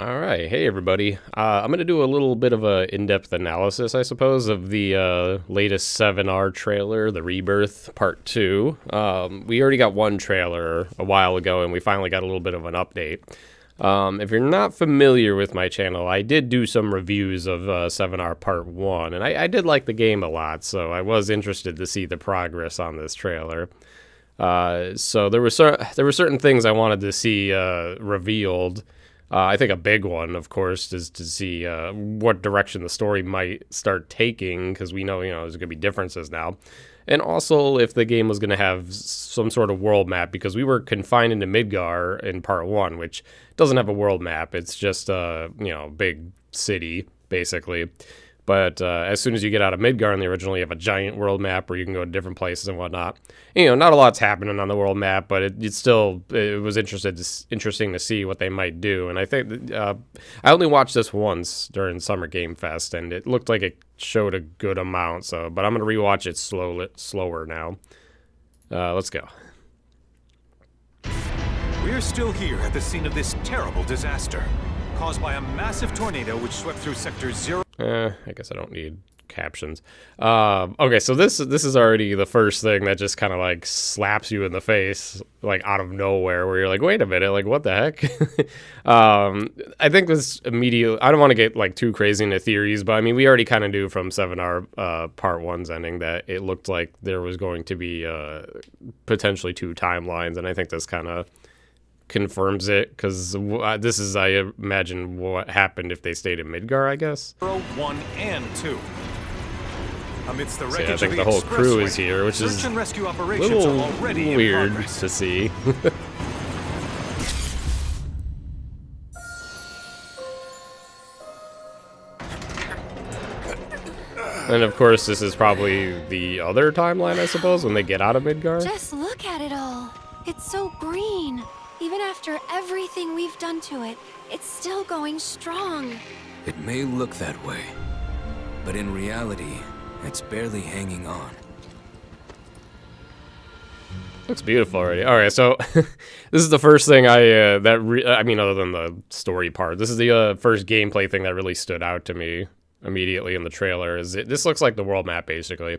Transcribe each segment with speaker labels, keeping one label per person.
Speaker 1: Alright, hey everybody. I'm going to do a little bit of a in-depth analysis, I suppose, of the latest 7R trailer, the Rebirth Part 2. We already got one trailer a while ago, and we finally got a little bit of an update. If you're not familiar with my channel, I did do some reviews of 7R Part 1, and I did like the game a lot, so I was interested to see the progress on this trailer. So there were certain things I wanted to see revealed. I think a big one, of course, is to see what direction the story might start taking, because we know, there's going to be differences now. And also if the game was going to have some sort of world map, because we were confined into Midgar in Part 1, which doesn't have a world map. It's just a, big city, basically. But as soon as you get out of Midgar in the original, you have a giant world map where you can go to different places and whatnot. Not a lot's happening on the world map, but it was interesting to see what they might do. And I think I only watched this once during Summer Game Fest, and it looked like it showed a good amount. But I'm gonna rewatch it slower now. Let's go.
Speaker 2: We're still here at the scene of this terrible disaster, caused by a massive tornado which swept through Sector 0.
Speaker 1: I guess I don't need captions. Okay, so this is already the first thing that just kind of like slaps you in the face, like out of nowhere, where you're like, wait a minute, like what the heck? I think this immediately, I don't want to get like too crazy into theories, but I mean, we already kind of knew from 7R Part 1's ending that it looked like there was going to be potentially two timelines, and I think this kind of confirms it, because this is, I imagine, what happened if they stayed in Midgar, I guess.
Speaker 2: 0, 1, and 2. Amidst the wreckage,
Speaker 1: I think the whole crew is here, which is
Speaker 2: and rescue
Speaker 1: a
Speaker 2: operations
Speaker 1: little
Speaker 2: are already
Speaker 1: weird
Speaker 2: in
Speaker 1: to see. And of course, this is probably the other timeline, I suppose, when they get out of Midgar.
Speaker 3: Just look at it all. It's so green. Even after everything we've done to it, it's still going strong.
Speaker 4: It may look that way, but in reality, it's barely hanging on.
Speaker 1: Looks beautiful already. All right, so this is the first thing I mean, other than the story part, this is the first gameplay thing that really stood out to me immediately in the trailer. This looks like the world map, basically.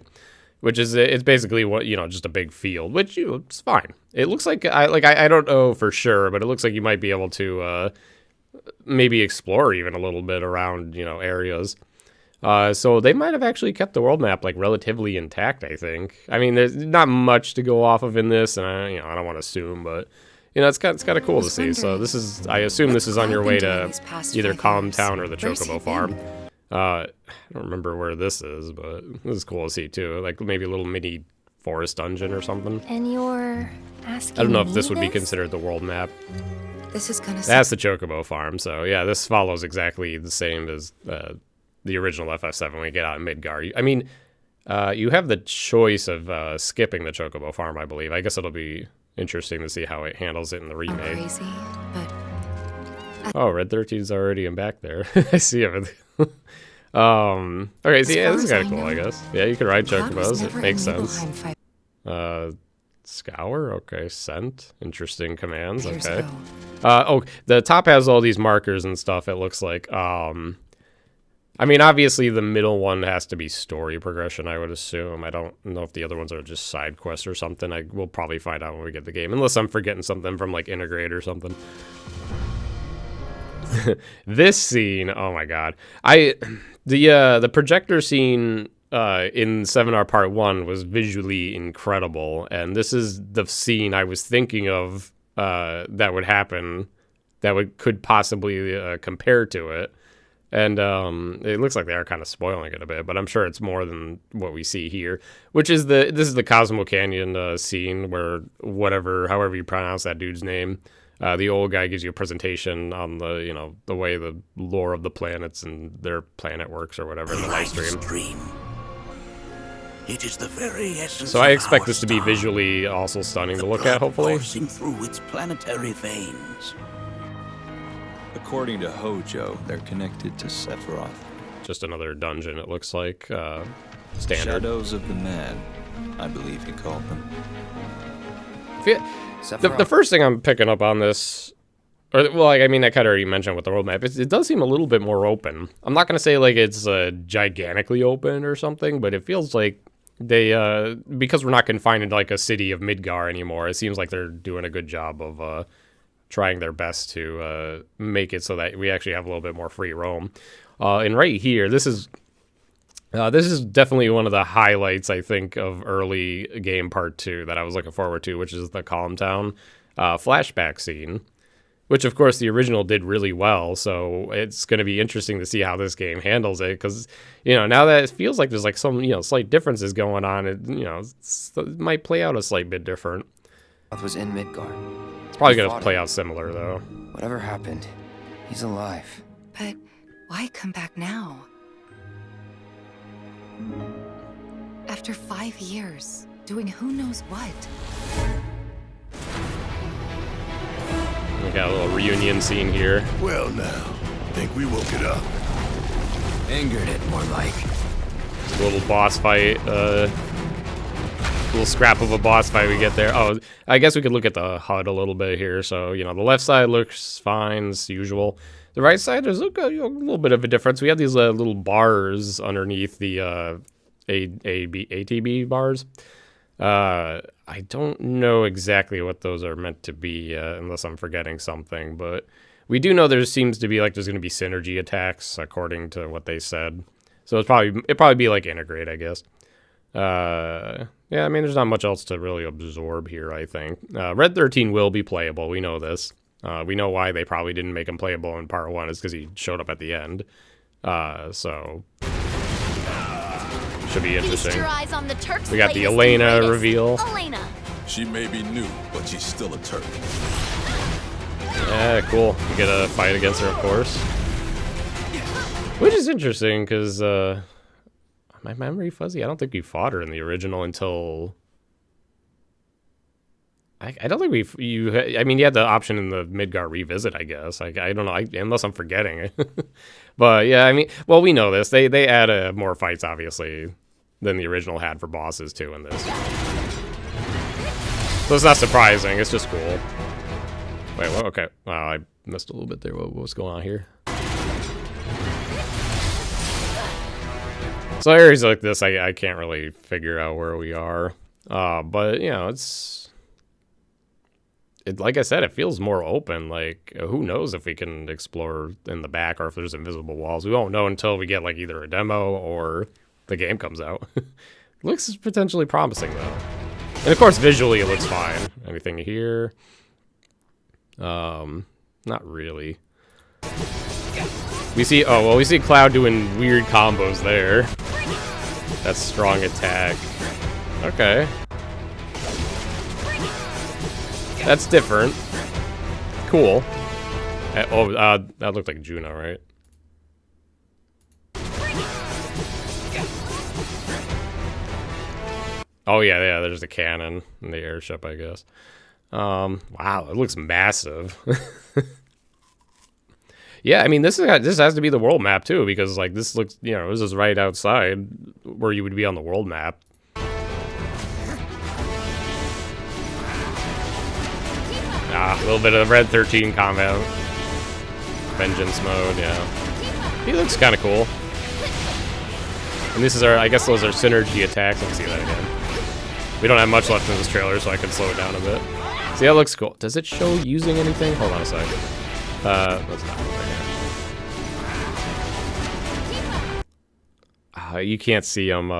Speaker 1: Which is, it's basically what, just a big field, which, it's fine. It looks like, I don't know for sure, but it looks like you might be able to maybe explore even a little bit around, areas. So they might have actually kept the world map, like, relatively intact, I think. I mean, there's not much to go off of in this, and I don't want to assume, but, it's kind of cool to see. So this is, I assume this is on your way to either Calm Town or the Chocobo Farm. I don't remember where this is, but this is cool to see too. Like maybe a little mini forest dungeon or something.
Speaker 3: And you're asking
Speaker 1: I don't know if this would be considered the world map.
Speaker 3: This is gonna.
Speaker 1: That's the Chocobo Farm, so yeah, this follows exactly the same as the original FF7 when you get out of Midgar. I mean, you have the choice of skipping the Chocobo Farm, I believe. I guess it'll be interesting to see how it handles it in the remake.
Speaker 3: Crazy, but
Speaker 1: oh, Red 13's already in back there. I see everything. Okay, so yeah, this is kind of cool, I guess. Yeah, you can ride chocobos, it makes sense. Scour, okay, scent, interesting commands, okay. Oh, the top has all these markers and stuff, it looks like. I mean, obviously the middle one has to be story progression, I would assume. I don't know if the other ones are just side quests or something. We'll probably find out when we get the game, unless I'm forgetting something from like Integrate or something. This scene, oh my god. The projector scene in 7R Part 1 was visually incredible, and this is the scene I was thinking of that would happen, that could possibly compare to it. And it looks like they are kind of spoiling it a bit, but I'm sure it's more than what we see here, which is this is the Cosmo Canyon scene where however you pronounce that dude's name, the old guy gives you a presentation on the, the way the lore of the planets and their planet works or whatever in the live stream.
Speaker 5: It is the very essence
Speaker 1: so I
Speaker 5: of
Speaker 1: expect
Speaker 5: our
Speaker 1: this to be
Speaker 5: star,
Speaker 1: visually also stunning to
Speaker 5: the
Speaker 1: look
Speaker 5: blood
Speaker 1: at, hopefully.
Speaker 5: coursing through its planetary veins.
Speaker 6: According to Hojo, they're connected to Sephiroth.
Speaker 1: Just another dungeon, it looks like. Standard.
Speaker 6: Shadows of the Mad, I believe he called them.
Speaker 1: The first thing I'm picking up on this Or, well, like, I mean, I kind of already mentioned with the roadmap. It does seem a little bit more open. I'm not going to say, like, it's gigantically open or something, but it feels like they, because we're not confined into, like, a city of Midgar anymore, it seems like they're doing a good job of trying their best to make it so that we actually have a little bit more free roam. And right here, this is definitely one of the highlights, I think, of early game part 2 that I was looking forward to, which is the Calm Town flashback scene. Which, of course, the original did really well, so it's going to be interesting to see how this game handles it, because, you know, now that it feels like there's, like, some, you know, slight differences going on, it, you know, it might play out a slight bit different.
Speaker 7: Was in Midgar.
Speaker 1: It's probably going to play out similar, though.
Speaker 7: Whatever happened, he's alive.
Speaker 8: But why come back now? After 5 years, doing who knows what?
Speaker 1: We got a little reunion scene here.
Speaker 9: Well now, think we woke it up.
Speaker 4: Angered it, more like.
Speaker 1: A little boss fight, little scrap of a boss fight we get there. Oh, I guess we could look at the HUD a little bit here. So, you know, the left side looks fine as usual. The right side, there's a little bit of a difference. We have these little bars underneath the ATB bars. I don't know exactly what those are meant to be, unless I'm forgetting something, but we do know there seems to be, like, there's going to be synergy attacks, according to what they said. So it'd probably be, like, integrate, I guess. Yeah, I mean, there's not much else to really absorb here, I think. Red 13 will be playable, we know this. We know why they probably didn't make him playable in part 1, is because he showed up at the end. So... should be interesting. We got the Elena reveal.
Speaker 3: Elena.
Speaker 9: She may be new, but she's still a Turk.
Speaker 1: Yeah, cool. You get a fight against her, of course. Which is interesting, because, my memory fuzzy, I don't think we fought her in the original until... I don't think I mean, you had the option in the Midgar Revisit, I guess. I don't know, unless I'm forgetting. But, yeah, I mean, well, we know this. They add more fights, obviously, than the original had for bosses, too, in this. So it's not surprising. It's just cool. Wait, what? Okay. Wow, I missed a little bit there. What's going on here? So areas like this, I can't really figure out where we are. But, you know, like I said, it feels more open. Like, who knows if we can explore in the back or if there's invisible walls. We won't know until we get, like, either a demo or the game comes out. Looks potentially promising, though. And, of course, visually it looks fine. Anything here? Not really. We see Cloud doing weird combos there. That's strong attack. Okay. That's different. Cool. That looked like Juno, right? Oh yeah, there's a cannon in the airship, I guess. Wow, it looks massive. Yeah, I mean, this has to be the world map too, because, like, this looks, you know, this is right outside where you would be on the world map. A little bit of Red 13 combat. Vengeance mode, yeah. He looks kind of cool. And this is I guess those are synergy attacks. Let's see that again. We don't have much left in this trailer, so I can slow it down a bit. See, that looks cool. Does it show using anything? Hold on a second. Let's not look again. You can't see them.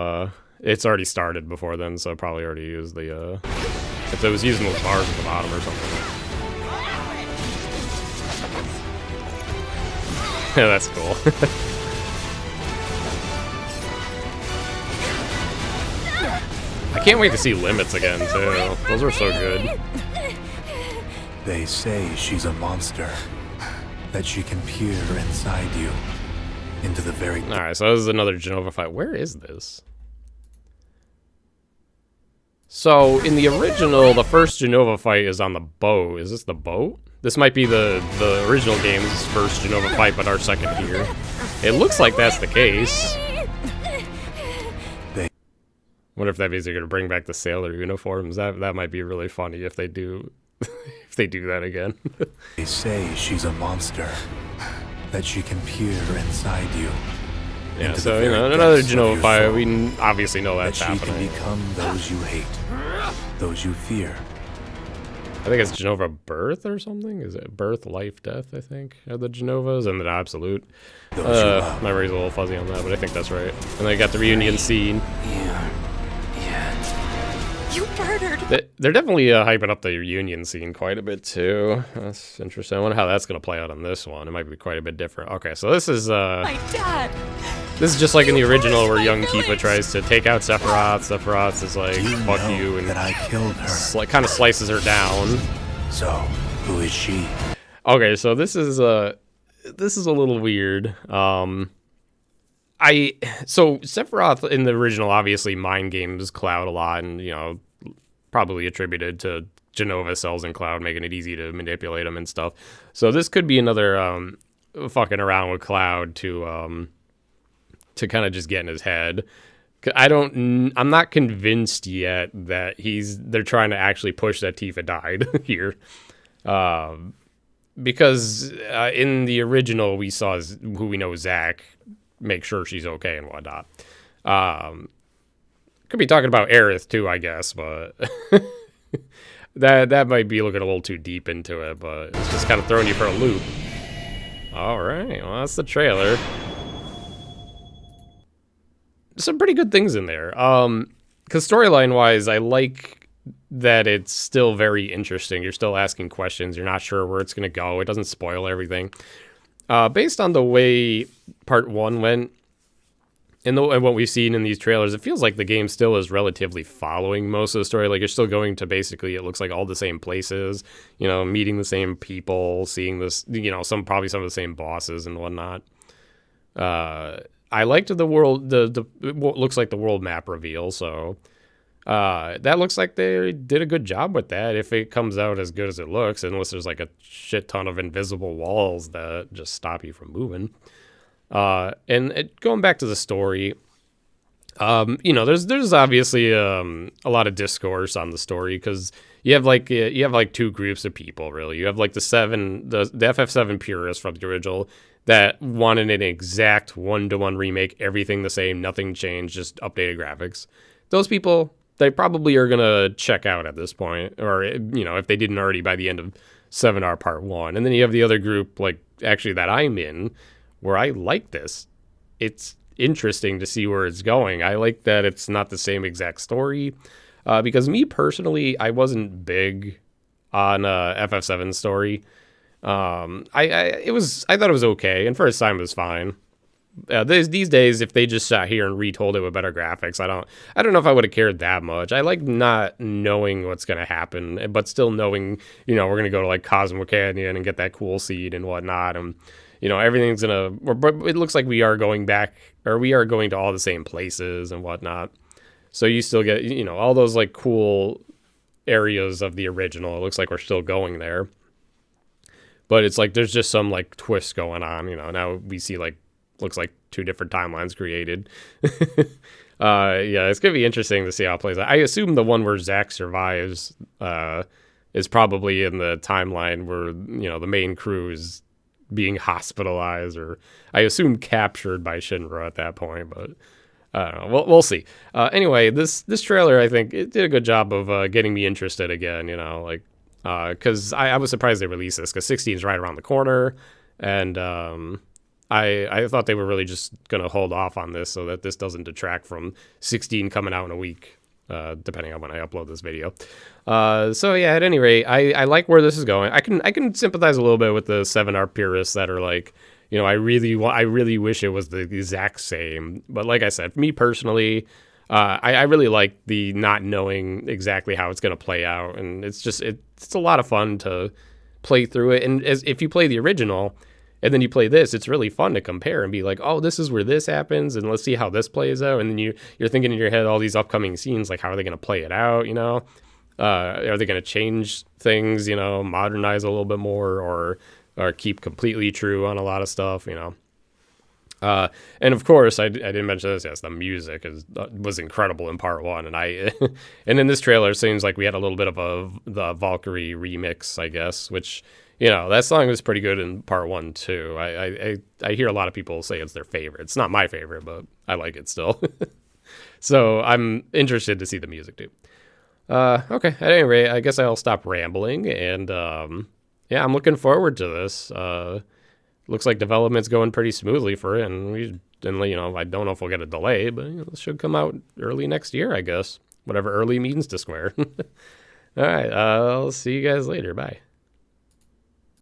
Speaker 1: It's already started before then, so I probably already used the, if it was using those bars at the bottom or something. Yeah, that's cool. I can't wait to see limits again, too. Those were so good.
Speaker 10: They say she's a monster. That she can peer inside you. Into the very...
Speaker 1: Alright, so this is another Genova fight. Where is this? So, in the original, the first Genova fight is on the boat. Is this the boat? This might be the original game's first Genova fight, but our second here. It looks like that's the case. Wonder if that means they're going to bring back the sailor uniforms. That might be really funny if they do if they do that again.
Speaker 10: They say she's a monster, that she can peer inside you.
Speaker 1: Yeah,
Speaker 10: into
Speaker 1: so,
Speaker 10: the
Speaker 1: you know,
Speaker 10: very
Speaker 1: another
Speaker 10: depths of your
Speaker 1: Genova fight,
Speaker 10: soul,
Speaker 1: we obviously know
Speaker 10: that
Speaker 1: that's
Speaker 10: she can
Speaker 1: happening.
Speaker 10: become those you hate, those you fear.
Speaker 1: I think it's Genova Birth or something. Is it Birth, Life, Death, I think, are the Genovas, and then Absolute. Memory's a little fuzzy on that, but I think that's right. And they got the reunion scene.
Speaker 8: You murdered.
Speaker 1: They're definitely hyping up the reunion scene quite a bit, too. That's interesting. I wonder how that's going to play out on this one. It might be quite a bit different. Okay, so this is...
Speaker 8: My dad.
Speaker 1: This is just like in the original where young Tifa tries to take out Sephiroth. Sephiroth is like, fuck
Speaker 10: know
Speaker 1: you, and
Speaker 10: that I killed her.
Speaker 1: Kind of slices her down.
Speaker 10: So, who is she?
Speaker 1: Okay, so this is a little weird. So Sephiroth in the original obviously mind games Cloud a lot, and you know, probably attributed to Genova cells in Cloud, making it easy to manipulate them and stuff. So this could be another fucking around with Cloud to kind of just get in his head. I'm not convinced yet that they're trying to actually push that Tifa died here. Because in the original, we saw who we know, Zack, make sure she's okay and whatnot. Could be talking about Aerith too, I guess, but that might be looking a little too deep into it, but it's just kind of throwing you for a loop. All right, well, that's the trailer. Some pretty good things in there. Because storyline-wise, I like that it's still very interesting. You're still asking questions. You're not sure where it's going to go. It doesn't spoil everything. Based on the way Part 1 went, and what we've seen in these trailers, it feels like the game still is relatively following most of the story. Like, you're still going to basically, it looks like all the same places, you know, meeting the same people, seeing this, you know, probably some of the same bosses and whatnot. I liked the world, what looks like the world map reveal, so that looks like they did a good job with that, if it comes out as good as it looks, unless there's like a shit ton of invisible walls that just stop you from moving. Going back to the story, you know, there's obviously a lot of discourse on the story, because you have like two groups of people, really. You have like the FF7 purists from the original that wanted an exact one-to-one remake, everything the same, nothing changed, just updated graphics. Those people, they probably are gonna check out at this point, or you know, if they didn't already by the end of 7R Part 1. And then you have the other group, like actually that I'm in, where I like this. It's interesting to see where it's going. I like that it's not the same exact story, because me personally, I wasn't big on FF7's story. I thought it was okay, and first time it was fine. These days, if they just sat here and retold it with better graphics, I don't know if I would have cared that much. I like not knowing what's gonna happen, but still knowing, you know, we're gonna go to like Cosmo Canyon and get that cool seed and whatnot, and you know, everything's but it looks like we are going back, or we are going to all the same places and whatnot. So you still get, you know, all those like cool areas of the original. It looks like we're still going there. But it's like there's just some like twist going on, you know. Now we see like, looks like two different timelines created. Yeah, it's gonna be interesting to see how it plays out. I assume the one where Zack survives is probably in the timeline where, you know, the main crew is being hospitalized, or I assume captured by Shinra at that point, but I don't know. We'll see. Anyway, this trailer, I think it did a good job of getting me interested again, you know, like, because I was surprised they released this, because 16 is right around the corner, and I thought they were really just going to hold off on this so that this doesn't detract from 16 coming out in a week, depending on when I upload this video. So yeah, at any rate, I like where this is going. I can sympathize a little bit with the 7R purists that are like, you know, I really wish it was the exact same. But like I said, for me personally, I really like the not knowing exactly how it's going to play out, and it's a lot of fun to play through it. And if you play the original and then you play this, it's really fun to compare and be like, oh, this is where this happens, and let's see how this plays out. And then you're thinking in your head all these upcoming scenes, like how are they going to play it out, you know? Are they going to change things, you know, modernize a little bit more, or keep completely true on a lot of stuff, you know? And of course, I didn't mention this. Yes, the music was incredible in part 1, and and in this trailer, it seems like we had a little bit of the Valkyrie remix, I guess, which, you know, that song was pretty good in part 1 too. I hear a lot of people say it's their favorite. It's not my favorite, but I like it still. So I'm interested to see the music too. Okay, at any rate, I guess I'll stop rambling, and yeah, I'm looking forward to this. Looks like development's going pretty smoothly for it, and you know, I don't know if we'll get a delay, but you know, it should come out early next year, I guess. Whatever early means to Square. All right, I'll see you guys later. Bye.